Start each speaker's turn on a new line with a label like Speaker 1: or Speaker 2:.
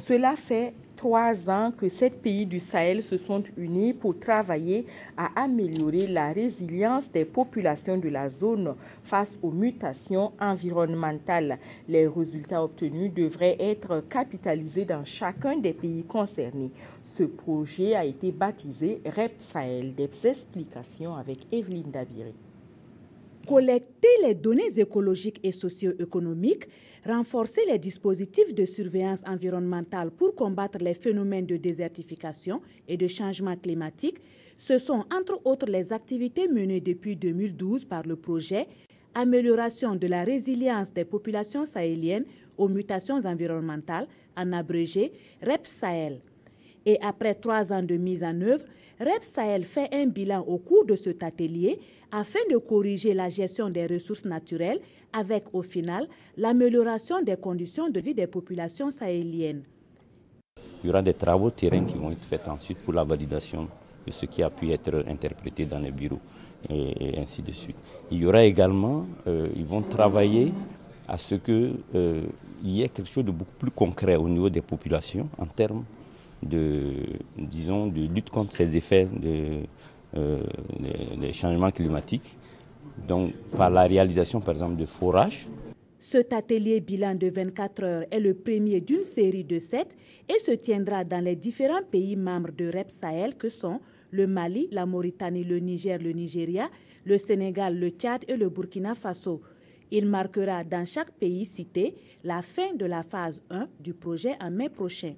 Speaker 1: Cela fait 3 ans que 7 pays du Sahel se sont unis pour travailler à améliorer la résilience des populations de la zone face aux mutations environnementales. Les résultats obtenus devraient être capitalisés dans chacun des pays concernés. Ce projet a été baptisé REP Sahel. Des explications avec Evelyne Dabiré.
Speaker 2: Collecter les données écologiques et socio-économiques, renforcer les dispositifs de surveillance environnementale pour combattre les phénomènes de désertification et de changement climatique, ce sont entre autres les activités menées depuis 2012 par le projet Amélioration de la résilience des populations sahéliennes aux mutations environnementales, en abrégé REP Sahel. Et après 3 ans de mise en œuvre, REP Sahel fait un bilan au cours de cet atelier afin de corriger la gestion des ressources naturelles avec, au final, l'amélioration des conditions de vie des populations sahéliennes.
Speaker 3: Il y aura des travaux terrain qui vont être faits ensuite pour la validation de ce qui a pu être interprété dans les bureaux et ainsi de suite. Il y aura également, ils vont travailler à ce qu'il y ait quelque chose de beaucoup plus concret au niveau des populations en termes de lutte contre ces effets des changements climatiques, donc par la réalisation par exemple de forages.
Speaker 2: Cet atelier bilan de 24 heures est le premier d'une série de 7 et se tiendra dans les différents pays membres de REP Sahel que sont le Mali, la Mauritanie, le Niger, le Nigeria, le Sénégal, le Tchad et le Burkina Faso. Il marquera dans chaque pays cité la fin de la phase 1 du projet en mai prochain.